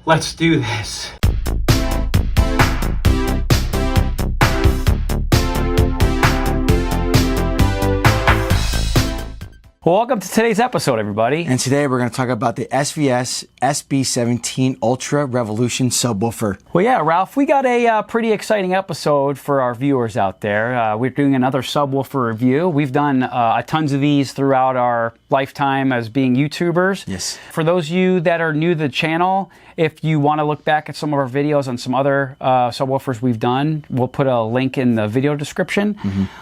Let's do this. Welcome to today's episode, everybody. And today we're going to talk about the SVS SB17-Ultra Revolution subwoofer. Well, yeah, Ralph, we got a pretty exciting episode for our viewers out there. We're doing another subwoofer review. We've done tons of these throughout our lifetime as being YouTubers. Yes. For those of you that are new to the channel, if you want to look back at some of our videos on some other subwoofers we've done, we'll put a link in the video description.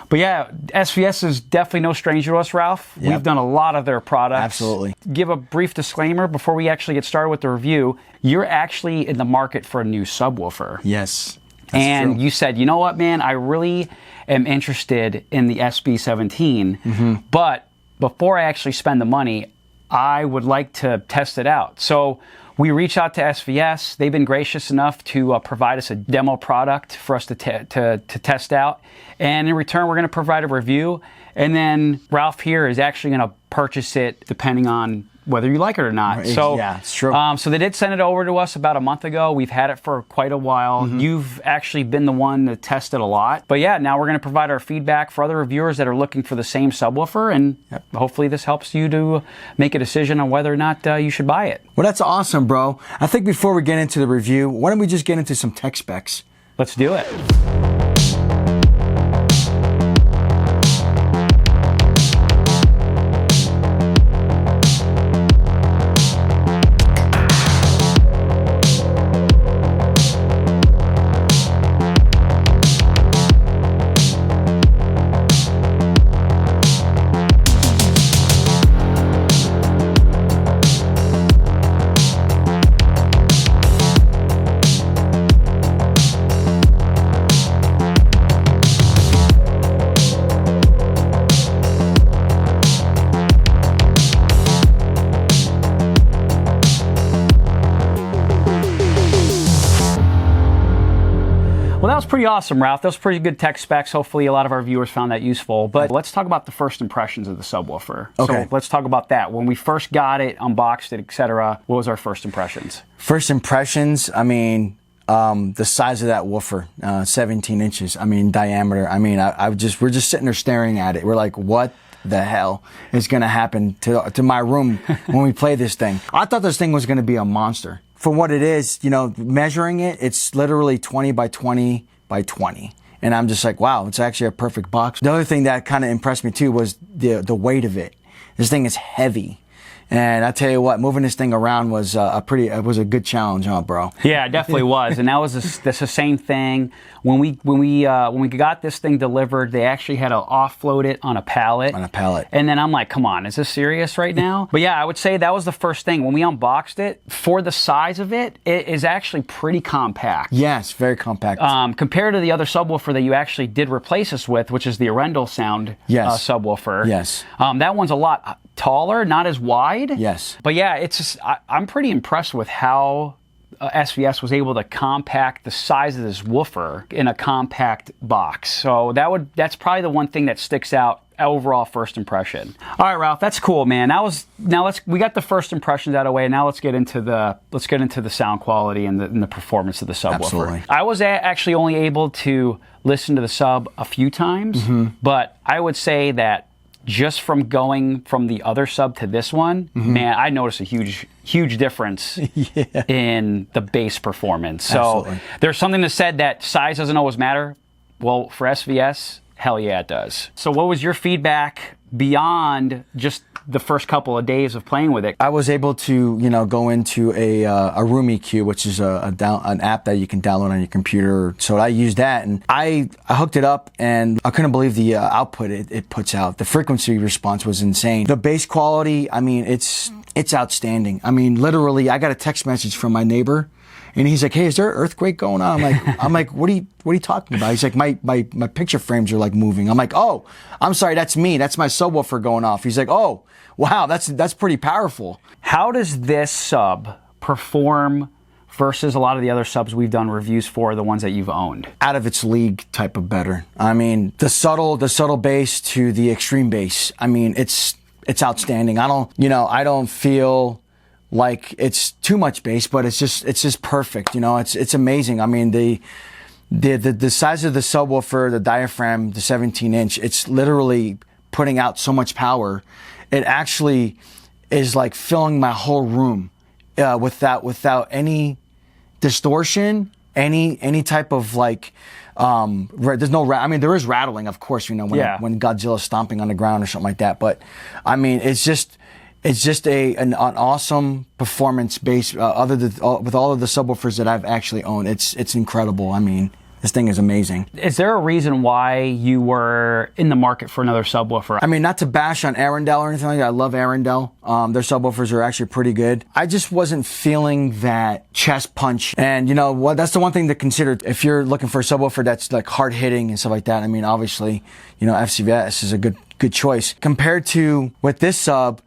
But yeah, SVS is definitely no stranger to us, Ralph. Yep. We've done a lot of their products. Absolutely. Give a brief disclaimer before we actually get started with the review. You're actually in the market for a new subwoofer. Yes. And true. you said, you know what, man, I really am interested in the SB17, but before I actually spend the money, I would like to test it out. So we reached out to SVS. They've been gracious enough to provide us a demo product for us to test out. And in return, we're going to provide a review. And then Ralph here is actually going to purchase it depending on whether you like it or not. So, yeah, it's true. So they did send it over to us about a month ago. We've had it for quite a while. You've actually been the one to test it a lot. But yeah, now we're going to provide our feedback for other reviewers that are looking for the same subwoofer. And hopefully this helps you to make a decision on whether or not you should buy it. Well, that's awesome, bro. I think before we get into the review, why don't we just get into some tech specs? Let's do it. Well, that was pretty awesome, Ralph. Those pretty good tech specs. Hopefully a lot of our viewers found that useful. But let's talk about the first impressions of the subwoofer. Okay. So let's talk about that. When we first got it, unboxed it, etc., what was our first impressions? First impressions, I mean, the size of that woofer, 17 inches, I mean, diameter. I mean, we're just sitting there staring at it. We're like, what the hell is going to happen to my room when we play this thing? I thought this thing was going to be a monster. For what it is, you know, measuring it, it's literally 20 by 20 by 20. And I'm just like, wow, it's actually a perfect box. The other thing that kind of impressed me too was the weight of it. This thing is heavy. And I tell you what, moving this thing around was a good challenge, huh, bro? Yeah, it definitely was, and that was the same thing when we got this thing delivered. They actually had to offload it on a pallet. On a pallet. And then I'm like, come on, is this serious right now? But yeah, I would say that was the first thing when we unboxed it. For the size of it, it is actually pretty compact. Yes, very compact. Compared to the other subwoofer that you actually did replace us with, which is the Arendal Sound subwoofer. Yes. That one's a lot taller, not as wide. Yes. But yeah, it's just, I'm pretty impressed with how SVS was able to compact the size of this woofer in a compact box. So that's probably the one thing that sticks out overall first impression. All right, Ralph, that's cool, man. We got the first impressions out of the way. Now let's get into the sound quality and the performance of the subwoofer. Absolutely. I was actually only able to listen to the sub a few times, but I would say that just from going from the other sub to this one, man, I noticed a huge difference in the bass performance. So there's something that said that size doesn't always matter. Well, for SVS, hell yeah, it does. So what was your feedback beyond just the first couple of days of playing with it? I was able to, go into a Room EQ, which is an app that you can download on your computer. So I used that, and I hooked it up, and I couldn't believe the output it puts out. The frequency response was insane. The bass quality, I mean, it's outstanding. I mean, literally, I got a text message from my neighbor, and he's like, "Hey, is there an earthquake going on?" I'm like, what are you talking about? He's like, my picture frames are like moving. I'm like, oh, I'm sorry, that's me. That's my subwoofer going off. He's like, oh, wow, that's pretty powerful. How does this sub perform versus a lot of the other subs we've done reviews for, the ones that you've owned? Out of its league type of better. I mean, the subtle bass to the extreme bass. I mean, it's outstanding. I don't feel like it's too much bass, but it's just perfect. You know, it's amazing. I mean, the size of the subwoofer, the diaphragm, the 17-inch, it's literally putting out so much power. It actually is like filling my whole room without any distortion, any type of like. There's no. I mean, there is rattling, of course. You know, when Godzilla's stomping on the ground or something like that. But I mean, it's just an awesome performance bass. With all of the subwoofers that I've actually owned, it's incredible. I mean, this thing is amazing. Is there a reason why you were in the market for another subwoofer? I mean, not to bash on Arundel or anything like that. I love Arundel. Their subwoofers are actually pretty good. I just wasn't feeling that chest punch. And you know what? That's the one thing to consider if you're looking for a subwoofer that's like hard hitting and stuff like that. I mean, obviously, you know, SVS is a good choice. Compared to with this sub,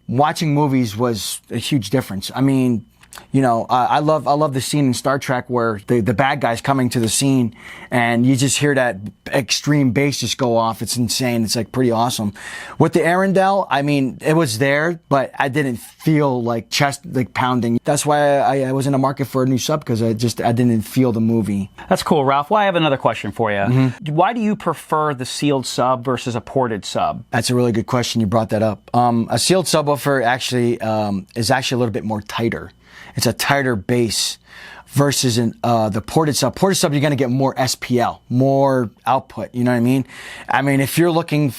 watching movies was a huge difference. I mean, you know, I love the scene in Star Trek where the bad guy's coming to the scene and you just hear that extreme bass just go off. It's insane. It's like pretty awesome. With the Arundel, I mean, it was there, but I didn't feel like chest like pounding. That's why I was in the market for a new sub, because I didn't feel the movie. That's cool, Ralph. Well, I have another question for you. Mm-hmm. Why do you prefer the sealed sub versus a ported sub? That's a really good question. You brought that up. A sealed subwoofer actually is actually a little bit more tighter. It's a tighter bass versus the ported sub. Ported sub, you're going to get more SPL, more output. You know what I mean? I mean, if you're looking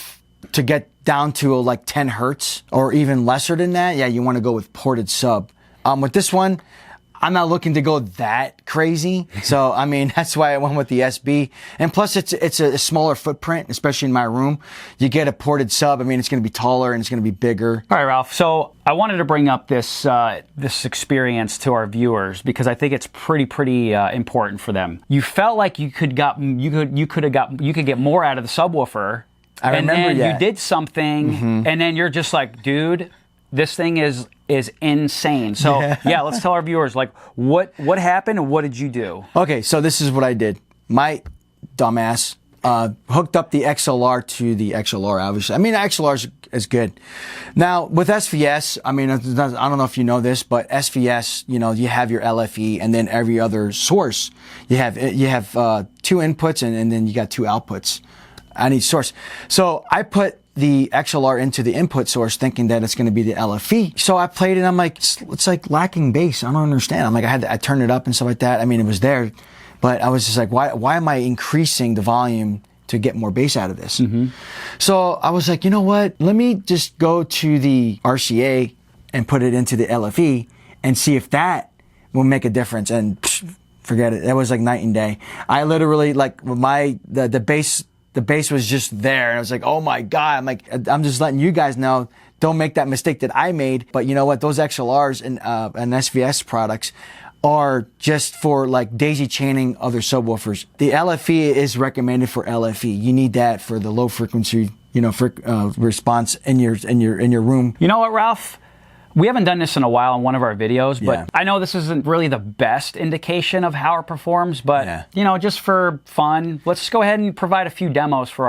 to get down to like 10 hertz or even lesser than that, yeah, you want to go with ported sub. With this one, I'm not looking to go that crazy. So, I mean, that's why I went with the SB. And plus, it's a smaller footprint, especially in my room. You get a ported sub, I mean, it's going to be taller and it's going to be bigger. All right, Ralph. So I wanted to bring up this experience to our viewers because I think it's pretty important for them. You felt like you could get more out of the subwoofer. I remember, and then you did something, and then you're just like, dude, this thing is insane. So yeah, let's tell our viewers, like, what happened and what did you do? Okay, so this is what I did. My dumbass hooked up the XLR to the XLR, obviously. I mean, the XLR is good. Now, with SVS, I mean, I don't know if you know this, but SVS, you know, you have your LFE and then every other source, you have 2 inputs and then you got 2 outputs on each source. So I put the XLR into the input source thinking that it's going to be the LFE. So I played it and I'm like, it's like lacking bass. I don't understand. I'm like, I turned it up and stuff like that. I mean, it was there, but I was just like, why am I increasing the volume to get more bass out of this? So I was like, you know what? Let me just go to the RCA and put it into the LFE and see if that will make a difference. And forget it. That was like night and day. I literally, like, the bass was just there. And I was like, oh my God. I'm just letting you guys know, don't make that mistake that I made. But you know what? Those XLRs and SVS products are just for like daisy chaining other subwoofers. The LFE is recommended for LFE. You need that for the low frequency, you know, response in your room. You know what, Ralph? We haven't done this in a while in one of our videos, but I know this isn't really the best indication of how it performs, but you know, just for fun, let's go ahead and provide a few demos for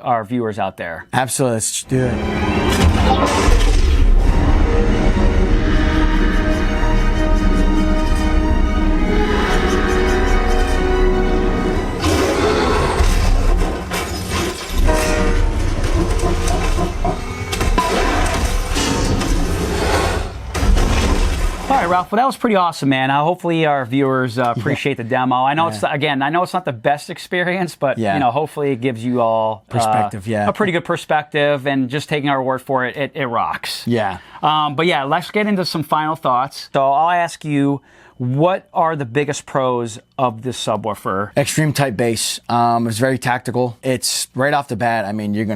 our viewers out there. Absolutely, let's do it. All right, Ralph. Well, that was pretty awesome, man. Hopefully, our viewers appreciate the demo. I know I know it's not the best experience, but you know, hopefully, it gives you all perspective. A pretty good perspective, and just taking our word for it, it rocks. Yeah. But yeah, let's get into some final thoughts. So I'll ask you, what are the biggest pros of this subwoofer? Extreme tight bass. It's very tactical. It's right off the bat. I mean, your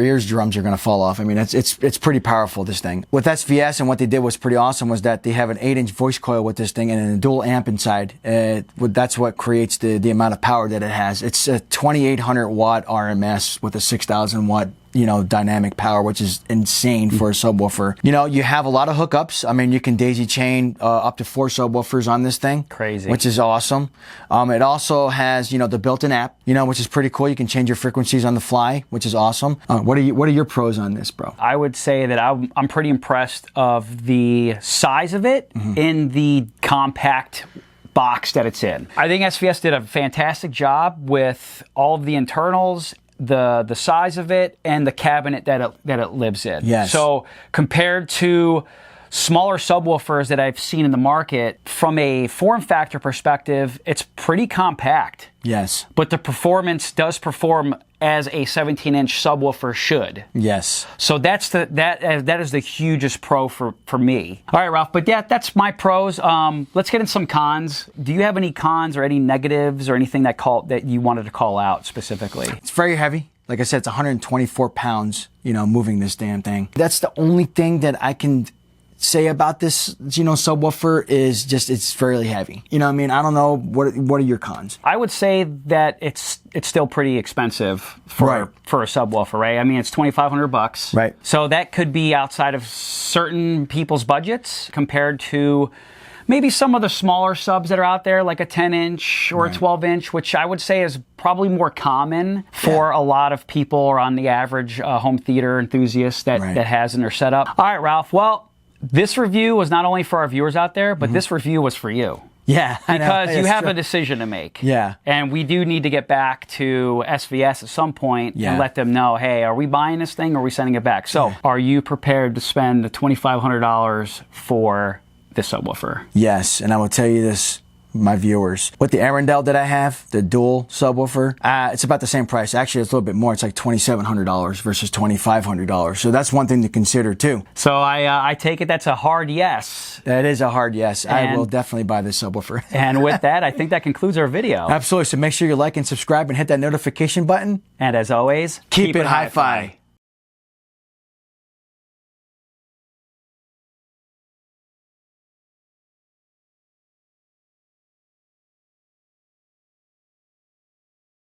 eardrums are gonna fall off. I mean, it's pretty powerful, this thing. With SVS, and what they did was pretty awesome, was that they have an 8-inch voice coil with this thing and a dual amp inside. That's what creates the amount of power that it has. It's a 2,800 watt RMS with a 6,000 watt you know, dynamic power, which is insane for a subwoofer. You know, you have a lot of hookups. I mean, you can daisy chain up to 4 subwoofers on this thing. Crazy. Which is awesome. It also has, you know, the built-in app, you know, which is pretty cool. You can change your frequencies on the fly, which is awesome. What are your pros on this, bro? I would say that I'm pretty impressed of the size of it in the compact box that it's in. I think SVS did a fantastic job with all of the internals, the size of it, and the cabinet that it lives in. Yes. So compared to smaller subwoofers that I've seen in the market, from a form factor perspective, it's pretty compact. Yes. But the performance does perform as a 17-inch subwoofer should. Yes. So that is the hugest pro for me. All right, Ralph, but yeah, that's my pros. Let's get in some cons. Do you have any cons or any negatives or anything that you wanted to call out specifically? It's very heavy. Like I said, it's 124 pounds, you know, moving this damn thing. That's the only thing that I can say about this, you know, subwoofer is just it's fairly heavy. You know what I mean? I don't know, what are your cons? I would say that it's still pretty expensive for a subwoofer, right? I mean, it's $2,500. Right. So that could be outside of certain people's budgets compared to maybe some of the smaller subs that are out there, like a 10-inch or a 12-inch, which I would say is probably more common for a lot of people or on the average home theater enthusiast that has in their setup. All right, Ralph. Well, this review was not only for our viewers out there, but this review was for you. Yeah, because you have a decision to make. Yeah. And we do need to get back to SVS at some point and let them know, hey, are we buying this thing or are we sending it back? So are you prepared to spend the $2,500 for this subwoofer? Yes, and I will tell you this, my viewers. With the Arundel that I have, the dual subwoofer, it's about the same price. Actually, it's a little bit more. It's like $2,700 versus $2,500. So that's one thing to consider too. So I take it that's a hard yes. That is a hard yes. I will definitely buy this subwoofer. And with that, I think that concludes our video. Absolutely. So make sure you like and subscribe and hit that notification button. And as always, keep it hi-fi.